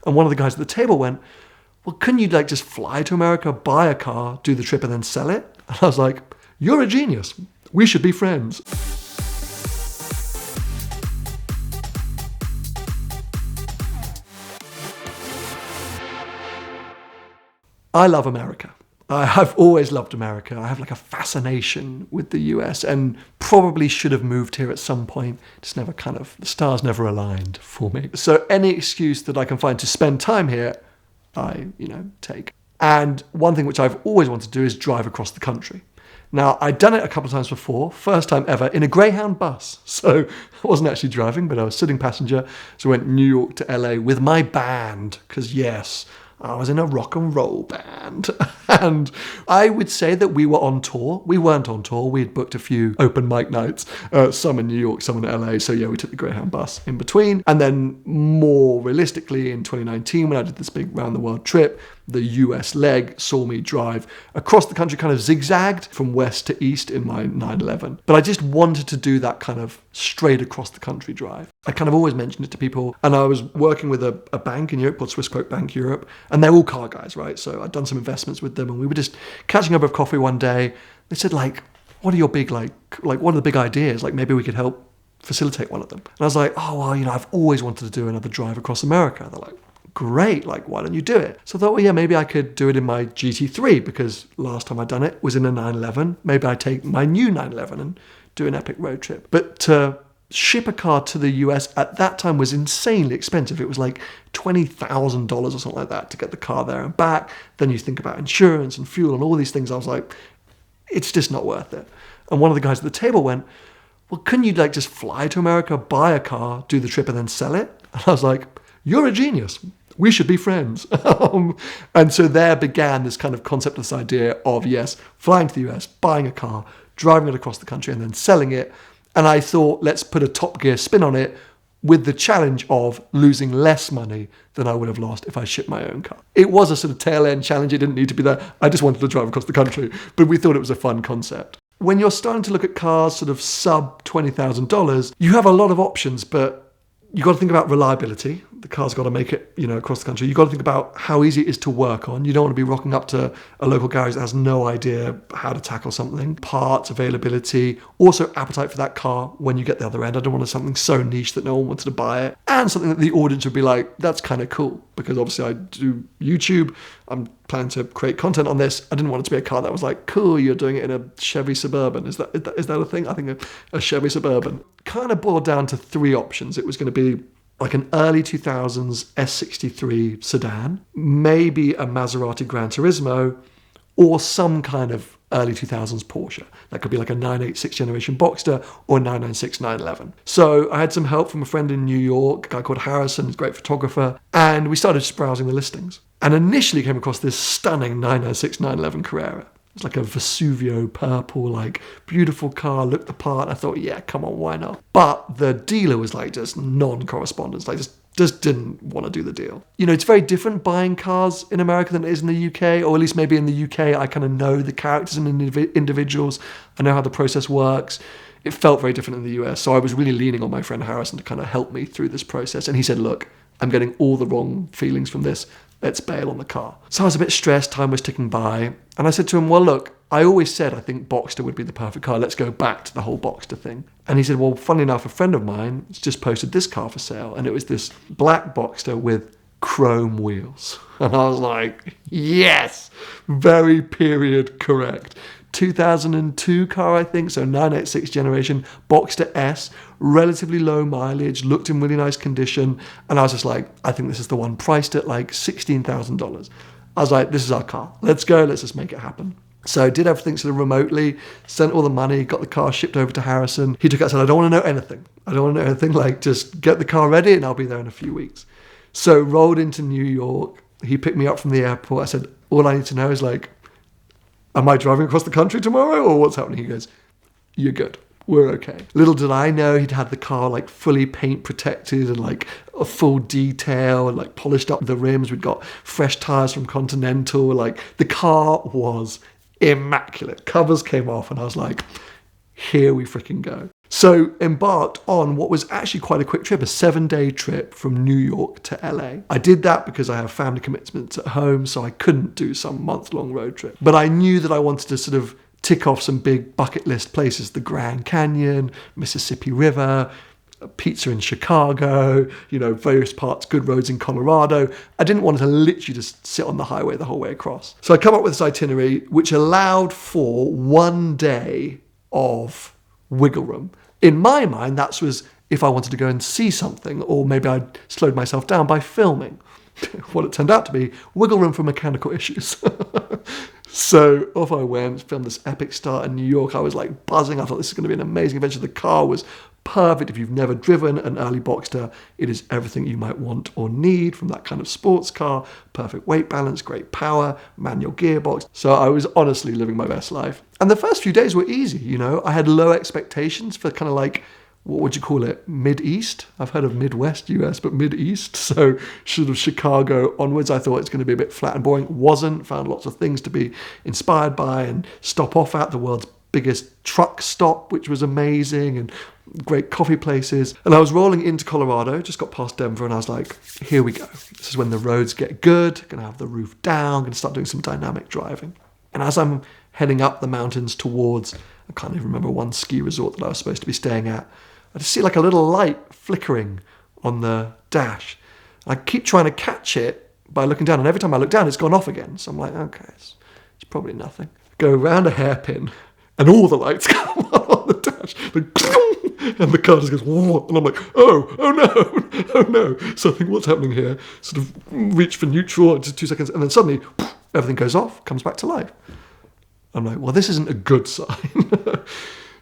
And one of the guys at the table went, well, couldn't you like just fly to America, buy a car, do the trip and then sell it? And I was like, you're a genius. We should be friends. I love America. I've always loved America. I have like a fascination with the US and probably should have moved here at some point. Just never the stars never aligned for me. So any excuse that I can find to spend time here, I, take. And one thing which I've always wanted to do is drive across the country. Now, I'd done it a couple of times before, first time ever, in a Greyhound bus. So I wasn't actually driving, but I was sitting passenger. So I went New York to LA with my band, because yes, I was in a rock and roll band. And I would say that we were on tour. We weren't on tour. We had booked a few open mic nights, some in New York, some in LA. So yeah, we took the Greyhound bus in between. And then more realistically, in 2019, when I did this big round the world trip, the US leg saw me drive across the country, kind of zigzagged from west to east in my 911. But I just wanted to do that kind of straight across the country drive. I kind of always mentioned it to people. And I was working with a bank in Europe called Swissquote Bank Europe. And they're all car guys, right? So I'd done some investments with them and we were just catching up with coffee one day. They said, what are your big, what are the big ideas? Maybe we could help facilitate one of them. And I was like, oh, well, I've always wanted to do another drive across America. They're like, great, why don't you do it? So I thought, well, yeah, maybe I could do it in my GT3 because last time I'd done it was in a 911. Maybe I take my new 911 and do an epic road trip. But to ship a car to the US at that time was insanely expensive. It was like $20,000 or something like that to get the car there and back. Then you think about insurance and fuel and all these things. I was like, it's just not worth it. And one of the guys at the table went, well, couldn't you just fly to America, buy a car, do the trip and then sell it? And I was like, you're a genius. We should be friends. And so there began this kind of concept, this idea of, yes, flying to the US, buying a car, driving it across the country and then selling it. And I thought, let's put a Top Gear spin on it with the challenge of losing less money than I would have lost if I shipped my own car. It was a sort of tail end challenge. It didn't need to be there. I just wanted to drive across the country, but we thought it was a fun concept. When you're starting to look at cars sort of sub $20,000, you have a lot of options, but you've got to think about reliability. The car's got to make it, across the country. You've got to think about how easy it is to work on. You don't want to be rocking up to a local garage that has no idea how to tackle something. Parts, availability, also appetite for that car when you get the other end. I don't want something so niche that no one wanted to buy it. And something that the audience would be like, that's kind of cool. Because obviously I do YouTube. I'm planning to create content on this. I didn't want it to be a car that was like, cool, you're doing it in a Chevy Suburban. Is that a thing? I think a Chevy Suburban. Kind of boiled down to three options. It was going to be like an early 2000s S63 sedan, maybe a Maserati Gran Turismo, or some kind of early 2000s Porsche. That could be like a 986 generation Boxster or a 996 911. So I had some help from a friend in New York, a guy called Harrison, who's a great photographer, and we started just browsing the listings. And initially came across this stunning 996 911 Carrera. It's like a Vesuvio purple, beautiful car, looked the part. I thought, yeah, come on, why not? But the dealer was just non-correspondence, just didn't want to do the deal. It's very different buying cars in America than it is in the UK, or at least maybe in the UK, I kind of know the characters and individuals. I know how the process works. It felt very different in the US. So I was really leaning on my friend Harrison to kind of help me through this process. And he said, look, I'm getting all the wrong feelings from this. Let's bail on the car. So I was a bit stressed, time was ticking by. And I said to him, well, look, I always said I think Boxster would be the perfect car. Let's go back to the whole Boxster thing. And he said, well, funnily enough, a friend of mine has just posted this car for sale. And it was this black Boxster with chrome wheels. And I was like, yes, very period correct. 2002 car, I think, so 986 generation, Boxster S, relatively low mileage, looked in really nice condition, and I was just like, I think this is the one, priced at $16,000. I was like, this is our car. Let's go, let's just make it happen. So I did everything sort of remotely, sent all the money, got the car shipped over to Harrison. He took it and said, I don't want to know anything. Just get the car ready and I'll be there in a few weeks. So rolled into New York. He picked me up from the airport. I said, all I need to know is am I driving across the country tomorrow or what's happening? He goes, you're good. We're okay. Little did I know he'd had the car fully paint protected and a full detail and polished up the rims. We'd got fresh tires from Continental. The car was immaculate. Covers came off and I was like, here we freaking go. So embarked on what was actually quite a quick trip, a 7-day trip from New York to LA. I did that because I have family commitments at home, so I couldn't do some month-long road trip. But I knew that I wanted to sort of tick off some big bucket list places, the Grand Canyon, Mississippi River, pizza in Chicago, various parts, good roads in Colorado. I didn't want to literally just sit on the highway the whole way across. So I come up with this itinerary, which allowed for 1 day of wiggle room. In my mind, that was if I wanted to go and see something, or maybe I'd slowed myself down by filming. What it turned out to be, wiggle room for mechanical issues. So off I went, filmed this epic start in New York. I was like buzzing. I thought this is going to be an amazing adventure. The car was perfect. If you've never driven an early Boxster, it is everything you might want or need from that kind of sports car. Perfect weight balance, great power, manual gearbox. So I was honestly living my best life. And the first few days were easy, I had low expectations for kind of like, what would you call it, Mid-East? I've heard of Midwest US, but Mid-East. So sort of Chicago onwards, I thought it's going to be a bit flat and boring. Wasn't. Found lots of things to be inspired by and stop off at. The world's biggest truck stop, which was amazing, and great coffee places. And I was rolling into Colorado, just got past Denver, and I was like, here we go. This is when the roads get good. Going to have the roof down. Going to start doing some dynamic driving. And as I'm heading up the mountains towards, I can't even remember one ski resort that I was supposed to be staying at, I just see like a little light flickering on the dash. I keep trying to catch it by looking down, and every time I look down, it's gone off again. So I'm like, okay, it's probably nothing. Go around a hairpin, and all the lights come on the dash. And the car just goes, whoa, and I'm like, oh no. So I think, what's happening here? Sort of reach for neutral, just 2 seconds, and then suddenly, everything goes off, comes back to life. I'm like, well, this isn't a good sign.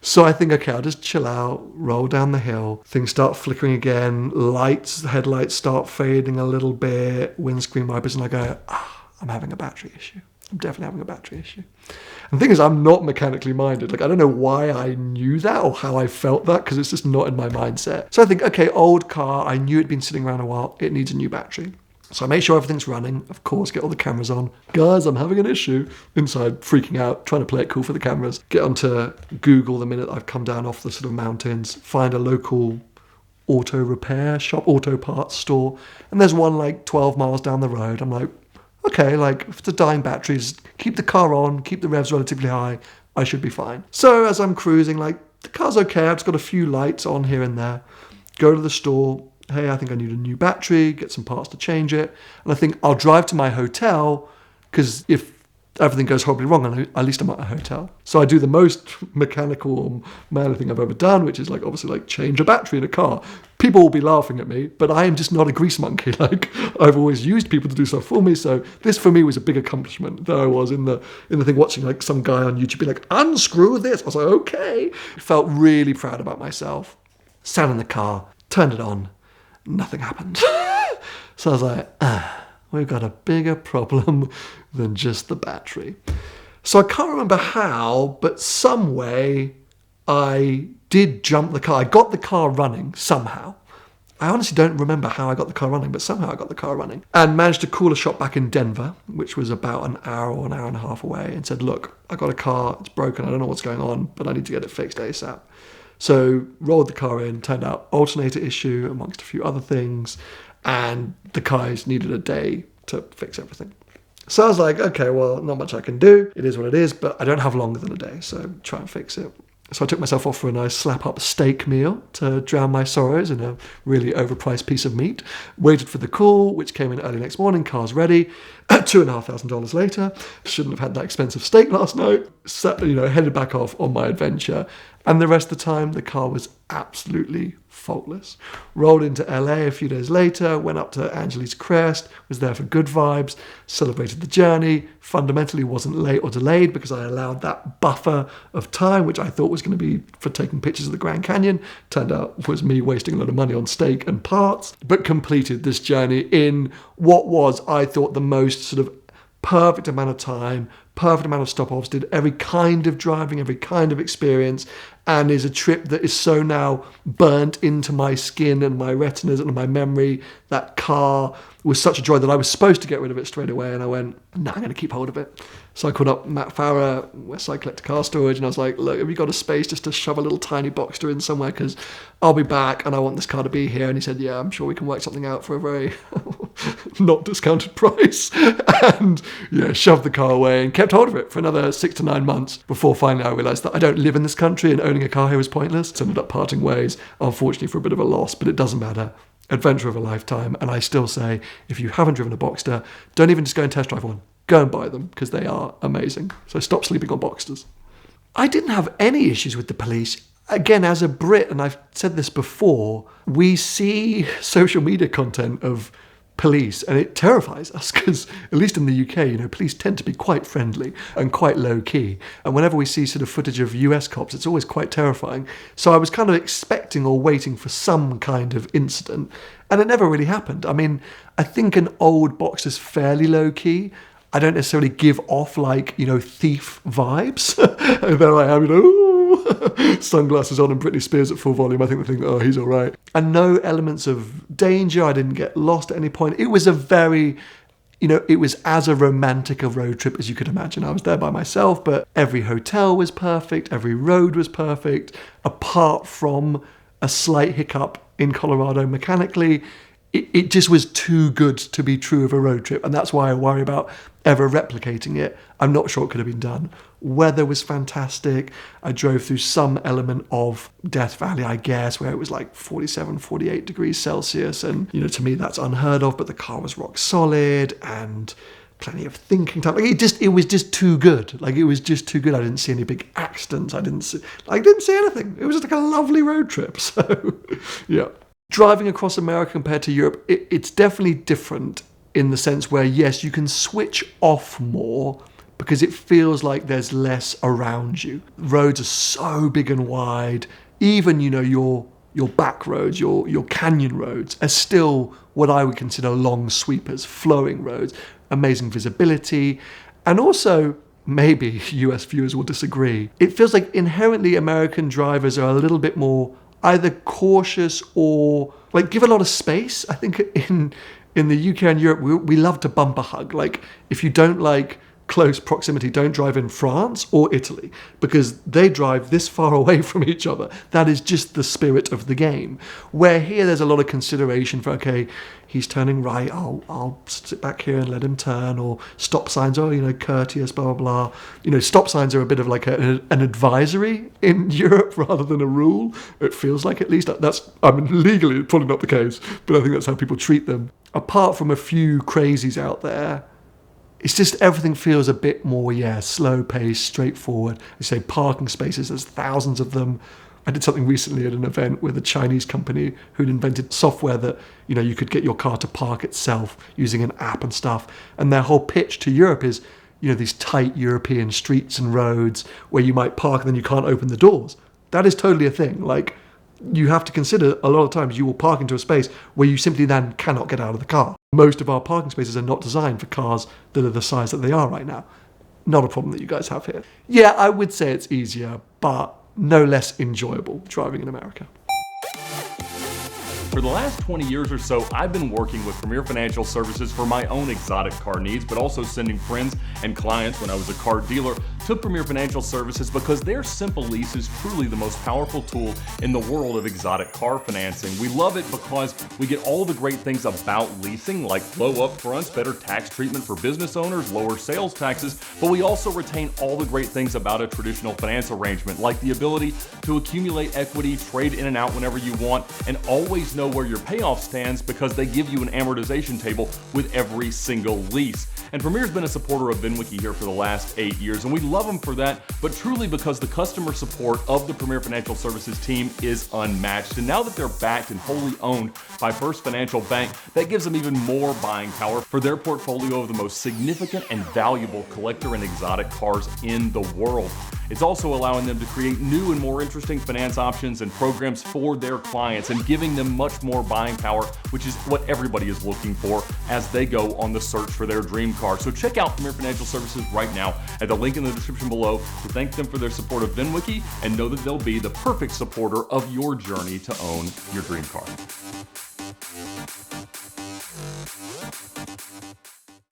So I think, okay, I'll just chill out, roll down the hill. Things start flickering again. Headlights start fading a little bit. Windscreen wipers, and I go, I'm having a battery issue. I'm definitely having a battery issue. And the thing is, I'm not mechanically minded. Like, I don't know why I knew that or how I felt that, because it's just not in my mindset. So I think, okay, old car. I knew it'd been sitting around a while. It needs a new battery. So I make sure everything's running, of course, get all the cameras on. Guys, I'm having an issue. Inside, freaking out, trying to play it cool for the cameras. Get onto Google the minute I've come down off the sort of mountains, find a local auto repair shop, auto parts store. And there's one like 12 miles down the road. I'm like, okay, like if it's a dying battery, just keep the car on, keep the revs relatively high, I should be fine. So as I'm cruising, like the car's okay, I've just got a few lights on here and there. Go to the store. Hey, I think I need a new battery, get some parts to change it. And I think I'll drive to my hotel, because if everything goes horribly wrong, at least I'm at a hotel. So I do the most mechanical or manly thing I've ever done, which is like obviously like change a battery in a car. People will be laughing at me, but I am just not a grease monkey. Like, I've always used people to do stuff for me. So this for me was a big accomplishment than I was in the thing watching like some guy on YouTube be like, unscrew this. I was like, okay. Felt really proud about myself. Sat in the car, turned it on. Nothing happened. So I was like, we've got a bigger problem than just the battery. So I can't remember how, but some way I did jump the car. I got the car running somehow. I honestly don't remember how I got the car running, but somehow I got the car running. And managed to call a shop back in Denver, which was about an hour or an hour and a half away, and said, look, I got a car, it's broken, I don't know what's going on, but I need to get it fixed ASAP. So rolled the car in, turned out alternator issue amongst a few other things, and the guys needed a day to fix everything. So I was like, okay, well, not much I can do. It is what it is, but I don't have longer than a day, so try and fix it. So I took myself off for a nice slap-up steak meal to drown my sorrows in a really overpriced piece of meat. Waited for the call, which came in early next morning. Car's ready. $2,500 later. Shouldn't have had that expensive steak last night. So, headed back off on my adventure. And the rest of the time, the car was absolutely faultless. Rolled into LA a few days later, went up to Angeles Crest, was there for good vibes, celebrated the journey, fundamentally wasn't late or delayed because I allowed that buffer of time, which I thought was going to be for taking pictures of the Grand Canyon. Turned out was me wasting a lot of money on steak and parts, but completed this journey in what was, I thought, the most sort of perfect amount of time, perfect amount of stop-offs, did every kind of driving, every kind of experience, and is a trip that is so now burnt into my skin and my retinas and my memory. That car was such a joy that I was supposed to get rid of it straight away, and I went, no, I'm going to keep hold of it. So I called up Matt Farrer, Westside Collector Car Storage, and I was like, look, have you got a space just to shove a little tiny Boxster in somewhere, because I'll be back and I want this car to be here. And he said, yeah, I'm sure we can work something out for a very not discounted price. And yeah, shoved the car away and kept hold of it for another 6 to 9 months before finally I realised that I don't live in this country and owning a car here was pointless. So ended up parting ways, unfortunately for a bit of a loss, but it doesn't matter. Adventure of a lifetime. And I still say, if you haven't driven a Boxster, don't even just go and test drive one. Go and buy them, because they are amazing. So stop sleeping on Boxsters. I didn't have any issues with the police. Again, as a Brit, and I've said this before, we see social media content of police and it terrifies us, because at least in the UK, police tend to be quite friendly and quite low key. And whenever we see sort of footage of US cops, it's always quite terrifying. So I was kind of expecting or waiting for some kind of incident, and it never really happened. I mean, I think an old Boxster's fairly low key. I don't necessarily give off thief vibes. There I am, sunglasses on and Britney Spears at full volume. I think they think, oh, he's all right. And no elements of danger. I didn't get lost at any point. It was a very, it was as a romantic a road trip as you could imagine. I was there by myself, but every hotel was perfect. Every road was perfect, apart from a slight hiccup in Colorado mechanically. It just was too good to be true of a road trip, and that's why I worry about ever replicating it. I'm not sure it could have been done. Weather was fantastic. I drove through some element of Death Valley, I guess, where it was like 47, 48 degrees Celsius, and to me that's unheard of, but the car was rock solid and plenty of thinking time. It was just too good. It was just too good. I didn't see any big accidents. I didn't see anything. It was just like a lovely road trip. So yeah. Driving across America compared to Europe, it's definitely different in the sense where, yes, you can switch off more because it feels like there's less around you. Roads are so big and wide. Even, your back roads, your canyon roads are still what I would consider long sweepers, flowing roads, amazing visibility. And also, maybe US viewers will disagree, it feels like inherently American drivers are a little bit more either cautious or give a lot of space. I think in the UK and Europe, we love to bumper hug. If you don't like close proximity, don't drive in France or Italy, because they drive this far away from each other. That is just the spirit of the game. Where here there's a lot of consideration for, okay, he's turning right, I'll sit back here and let him turn, or stop signs, courteous, blah, blah, blah. Stop signs are a bit of an advisory in Europe rather than a rule. It feels like, at least. Legally probably not the case, but I think that's how people treat them. Apart from a few crazies out there, it's just everything feels a bit more, slow paced, straightforward. I say parking spaces, there's thousands of them. I did something recently at an event with a Chinese company who'd invented software that, you could get your car to park itself using an app and stuff. And their whole pitch to Europe is, these tight European streets and roads where you might park and then you can't open the doors. That is totally a thing. You have to consider a lot of times you will park into a space where you simply then cannot get out of the car. Most of our parking spaces are not designed for cars that are the size that they are right now. Not a problem that you guys have here. Yeah, I would say it's easier, but no less enjoyable driving in America. For the last 20 years or so, I've been working with Premier Financial Services for my own exotic car needs, but also sending friends and clients when I was a car dealer to Premier Financial Services because their simple lease is truly the most powerful tool in the world of exotic car financing. We love it because we get all the great things about leasing, like low upfronts, better tax treatment for business owners, lower sales taxes, but we also retain all the great things about a traditional finance arrangement, like the ability to accumulate equity, trade in and out whenever you want, and always know where your payoff stands because they give you an amortization table with every single lease. And Premier's been a supporter of VINwiki here for the last 8 years, and we love them for that, but truly because the customer support of the Premier Financial Services team is unmatched. And now that they're backed and wholly owned by First Financial Bank, that gives them even more buying power for their portfolio of the most significant and valuable collector and exotic cars in the world. It's also allowing them to create new and more interesting finance options and programs for their clients and giving them much more buying power, which is what everybody is looking for as they go on the search for their dream car. So check out Premier Financial Services right now at the link in the description below to thank them for their support of VINwiki and know that they'll be the perfect supporter of your journey to own your dream car.